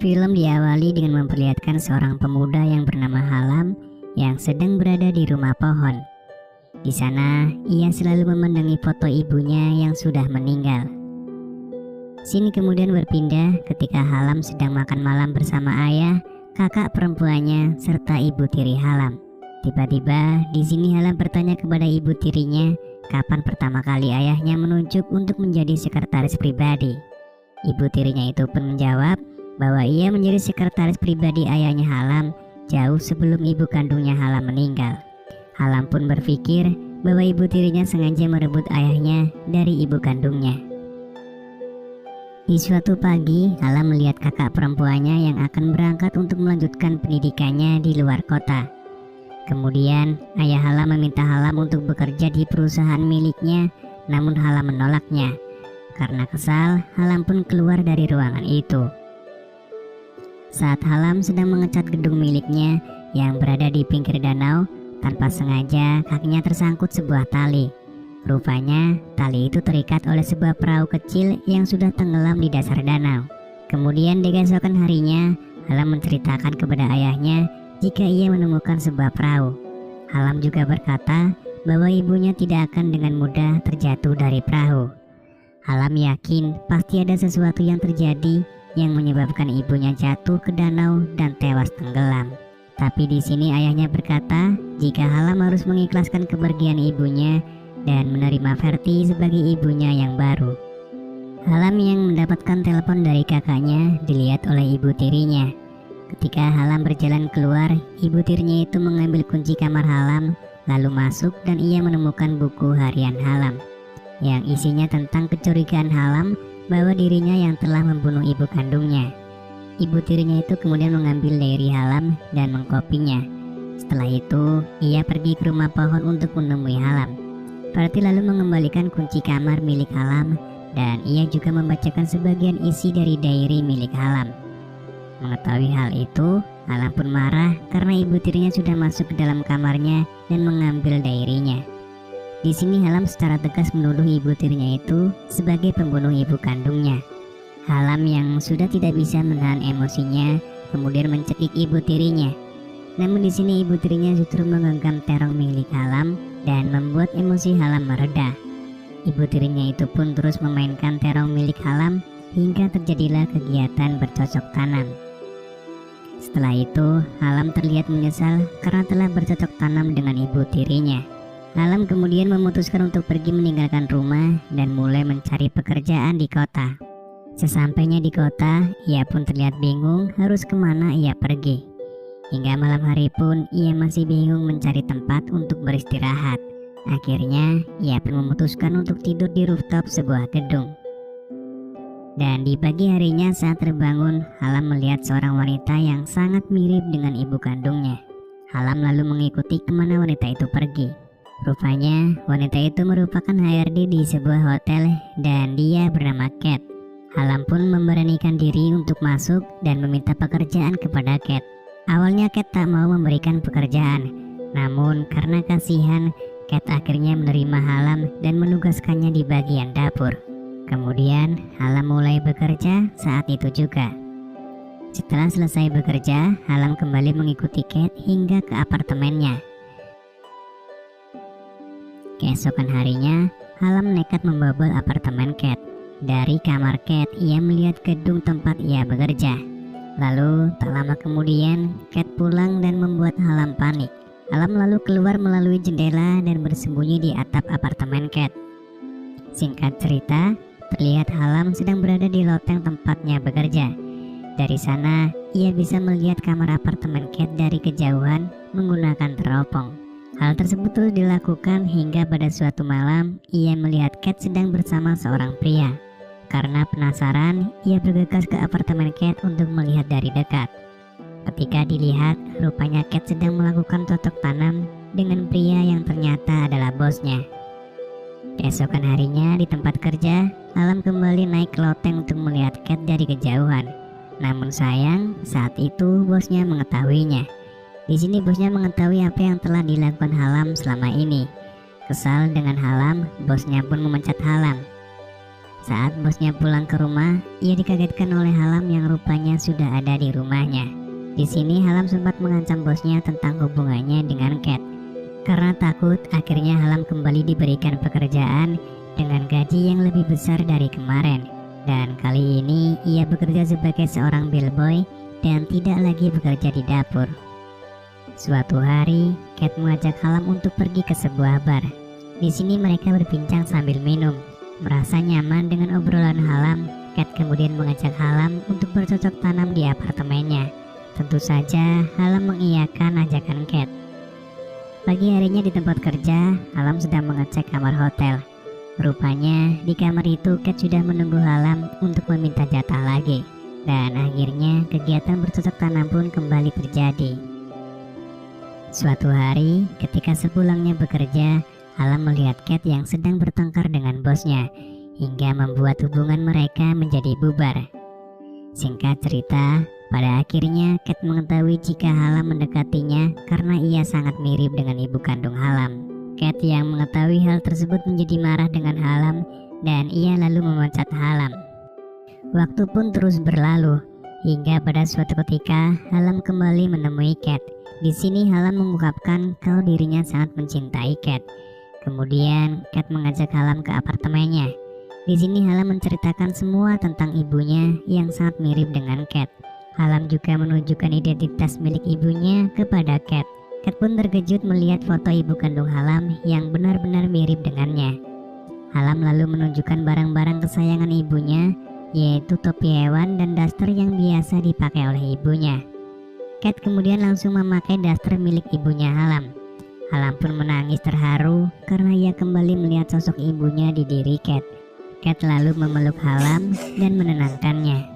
Film diawali dengan memperlihatkan seorang pemuda yang bernama Halam yang sedang berada di rumah pohon. Di sana, ia selalu memandangi foto ibunya yang sudah meninggal. Scene kemudian berpindah ketika Halam sedang makan malam bersama ayah, kakak perempuannya, serta ibu tiri Halam. Tiba-tiba, di sini Halam bertanya kepada ibu tirinya, kapan pertama kali ayahnya menunjuk untuk menjadi sekretaris pribadi. Ibu tirinya itu pun menjawab bahwa ia menjadi sekretaris pribadi ayahnya Halam jauh sebelum ibu kandungnya Halam meninggal. Halam pun berpikir bahwa ibu tirinya sengaja merebut ayahnya dari ibu kandungnya. Di suatu pagi, Halam melihat kakak perempuannya yang akan berangkat untuk melanjutkan pendidikannya di luar kota. Kemudian, ayah Halam meminta Halam untuk bekerja di perusahaan miliknya, namun Halam menolaknya. Karena kesal, Halam pun keluar dari ruangan itu. Saat Halam sedang mengecat gedung miliknya yang berada di pinggir danau, tanpa sengaja kakinya tersangkut sebuah tali. Rupanya, tali itu terikat oleh sebuah perahu kecil yang sudah tenggelam di dasar danau. Kemudian di keesokan harinya, Halam menceritakan kepada ayahnya jika ia menemukan sebuah perahu. Halam juga berkata bahwa ibunya tidak akan dengan mudah terjatuh dari perahu. Halam yakin pasti ada sesuatu yang terjadi yang menyebabkan ibunya jatuh ke danau dan tewas tenggelam. Tapi di sini ayahnya berkata jika Halam harus mengikhlaskan kepergian ibunya dan menerima Verti sebagai ibunya yang baru. Halam yang mendapatkan telepon dari kakaknya dilihat oleh ibu tirinya. Ketika Halam berjalan keluar, ibu tirinya itu mengambil kunci kamar Halam, lalu masuk dan ia menemukan buku harian Halam yang isinya tentang kecurigaan Halam bahwa dirinya yang telah membunuh ibu kandungnya. Ibu tirinya itu kemudian mengambil diary Halam dan mengkopinya. Setelah itu, ia pergi ke rumah pohon untuk menemui Halam. Verti lalu mengembalikan kunci kamar milik Halam dan ia juga membacakan sebagian isi dari diary milik Halam. Mengetahui hal itu, Halam pun marah karena ibu tirinya sudah masuk ke dalam kamarnya dan mengambil diary-nya. Di sini Halam secara tegas menuduh ibu tirinya itu sebagai pembunuh ibu kandungnya. Halam yang sudah tidak bisa menahan emosinya kemudian mencekik ibu tirinya. Namun di sini ibu tirinya justru menggenggam terong milik Halam dan membuat emosi Halam mereda. Ibu tirinya itu pun terus memainkan terong milik Halam hingga terjadilah kegiatan bercocok tanam. Setelah itu, Halam terlihat menyesal karena telah bercocok tanam dengan ibu tirinya. Halam kemudian memutuskan untuk pergi meninggalkan rumah dan mulai mencari pekerjaan di kota. Sesampainya di kota, ia pun terlihat bingung harus kemana ia pergi. Hingga malam hari pun ia masih bingung mencari tempat untuk beristirahat. Akhirnya ia pun memutuskan untuk tidur di rooftop sebuah gedung. Dan di pagi harinya saat terbangun, Halam melihat seorang wanita yang sangat mirip dengan ibu kandungnya. Halam lalu mengikuti kemana wanita itu pergi. Rupanya wanita itu merupakan HRD di sebuah hotel dan dia bernama Cat. Halam pun memberanikan diri untuk masuk dan meminta pekerjaan kepada Cat. Awalnya Cat tak mau memberikan pekerjaan, namun karena kasihan, Cat akhirnya menerima Halam dan menugaskannya di bagian dapur. Kemudian Halam mulai bekerja saat itu juga. Setelah selesai bekerja, Halam kembali mengikuti Cat hingga ke apartemennya. Keesokan harinya, Halam nekat membobol apartemen Cat. Dari kamar Cat, ia melihat gedung tempat ia bekerja. Lalu, tak lama kemudian, Cat pulang dan membuat Halam panik. Halam lalu keluar melalui jendela dan bersembunyi di atap apartemen Cat. Singkat cerita, terlihat Halam sedang berada di loteng tempatnya bekerja. Dari sana, ia bisa melihat kamar apartemen Cat dari kejauhan menggunakan teropong. Hal tersebut terus dilakukan hingga pada suatu malam, ia melihat Cat sedang bersama seorang pria. Karena penasaran, ia bergegas ke apartemen Cat untuk melihat dari dekat. Ketika dilihat, rupanya Cat sedang melakukan cocok tanam dengan pria yang ternyata adalah bosnya. Keesokan harinya di tempat kerja, Halam kembali naik ke loteng untuk melihat Cat dari kejauhan. Namun sayang, saat itu bosnya mengetahuinya. Di sini bosnya mengetahui apa yang telah dilakukan Halam selama ini. Kesal dengan Halam, bosnya pun memecat Halam. Saat bosnya pulang ke rumah, ia dikagetkan oleh Halam yang rupanya sudah ada di rumahnya. Di sini Halam sempat mengancam bosnya tentang hubungannya dengan Cat. Karena takut, akhirnya Halam kembali diberikan pekerjaan dengan gaji yang lebih besar dari kemarin. Dan kali ini ia bekerja sebagai seorang bellboy dan tidak lagi bekerja di dapur. Suatu hari, Cat mengajak Halam untuk pergi ke sebuah bar. Di sini mereka berbincang sambil minum. Merasa nyaman dengan obrolan Halam, Cat kemudian mengajak Halam untuk bercocok tanam di apartemennya. Tentu saja Halam mengiyakan ajakan Cat. Pagi harinya di tempat kerja, Halam sedang mengecek kamar hotel. Rupanya di kamar itu Cat sudah menunggu Halam untuk meminta jatah lagi. Dan akhirnya kegiatan bercocok tanam pun kembali terjadi. Suatu hari ketika sepulangnya bekerja, Halam melihat Cat yang sedang bertengkar dengan bosnya, hingga membuat hubungan mereka menjadi bubar. Singkat cerita, pada akhirnya Cat mengetahui jika Halam mendekatinya karena ia sangat mirip dengan ibu kandung Halam. Cat yang mengetahui hal tersebut menjadi marah dengan Halam dan ia lalu memecat Halam. Waktu pun terus berlalu, hingga pada suatu ketika Halam kembali menemui Cat. Di sini Halam mengungkapkan kalau dirinya sangat mencintai Cat. Kemudian Cat mengajak Halam ke apartemennya. Di sini Halam menceritakan semua tentang ibunya yang sangat mirip dengan Cat. Halam juga menunjukkan identitas milik ibunya kepada Cat. Cat pun terkejut melihat foto ibu kandung Halam yang benar-benar mirip dengannya. Halam lalu menunjukkan barang-barang kesayangan ibunya, yaitu topi hewan dan daster yang biasa dipakai oleh ibunya. Cat kemudian langsung memakai daster milik ibunya Halam. Halam pun menangis terharu karena ia kembali melihat sosok ibunya di diri Cat. Cat lalu memeluk Halam dan menenangkannya.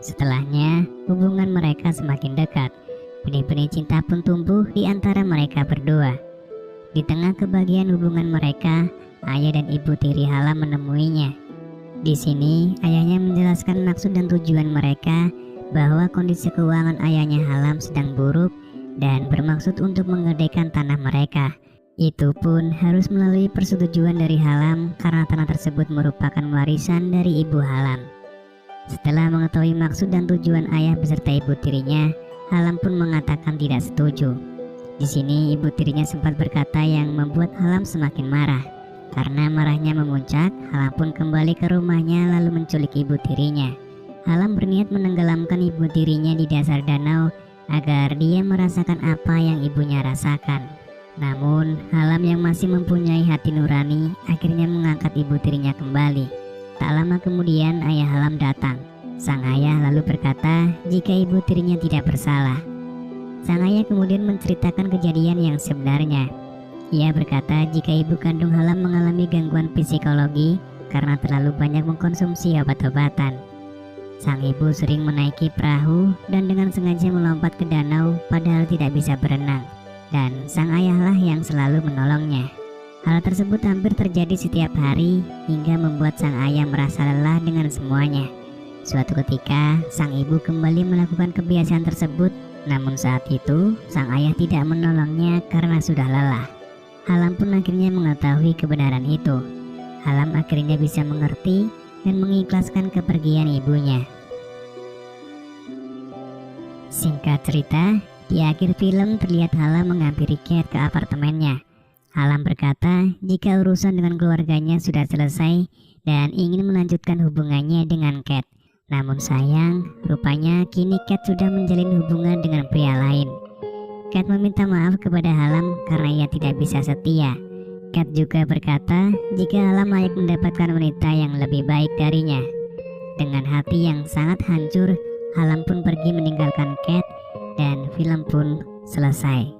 Setelahnya, hubungan mereka semakin dekat. Benih-benih cinta pun tumbuh di antara mereka berdua. Di tengah kebahagiaan hubungan mereka, ayah dan ibu tiri Halam menemuinya. Di sini, ayahnya menjelaskan maksud dan tujuan mereka bahwa kondisi keuangan ayahnya Halam sedang buruk dan bermaksud untuk menggadaikan tanah mereka. Itu pun harus melalui persetujuan dari Halam karena tanah tersebut merupakan warisan dari ibu Halam. Setelah mengetahui maksud dan tujuan ayah beserta ibu tirinya, Halam pun mengatakan tidak setuju. Di sini ibu tirinya sempat berkata yang membuat Halam semakin marah. Karena marahnya memuncak, Halam pun kembali ke rumahnya lalu menculik ibu tirinya. Halam berniat menenggelamkan ibu tirinya di dasar danau agar dia merasakan apa yang ibunya rasakan. Namun, Halam yang masih mempunyai hati nurani akhirnya mengangkat ibu tirinya kembali. Tak lama kemudian ayah Halam datang. Sang ayah lalu berkata jika ibu tirinya tidak bersalah. Sang ayah kemudian menceritakan kejadian yang sebenarnya. Ia berkata jika ibu kandung Halam mengalami gangguan psikologi karena terlalu banyak mengkonsumsi obat-obatan. Sang ibu sering menaiki perahu dan dengan sengaja melompat ke danau padahal tidak bisa berenang. Dan sang ayahlah yang selalu menolongnya. Hal tersebut hampir terjadi setiap hari hingga membuat sang ayah merasa lelah dengan semuanya. Suatu ketika, sang ibu kembali melakukan kebiasaan tersebut. Namun saat itu, sang ayah tidak menolongnya karena sudah lelah. Halam pun akhirnya mengetahui kebenaran itu. Halam akhirnya bisa mengerti dan mengikhlaskan kepergian ibunya. Singkat cerita, di akhir film terlihat Halam menghampiri Cat ke apartemennya. Halam berkata jika urusan dengan keluarganya sudah selesai dan ingin melanjutkan hubungannya dengan Cat. Namun sayang, rupanya kini Cat sudah menjalin hubungan dengan pria lain. Cat meminta maaf kepada Halam karena ia tidak bisa setia. Cat juga berkata jika Halam layak mendapatkan wanita yang lebih baik darinya. Dengan hati yang sangat hancur, Halam pun pergi meninggalkan Cat dan film pun selesai.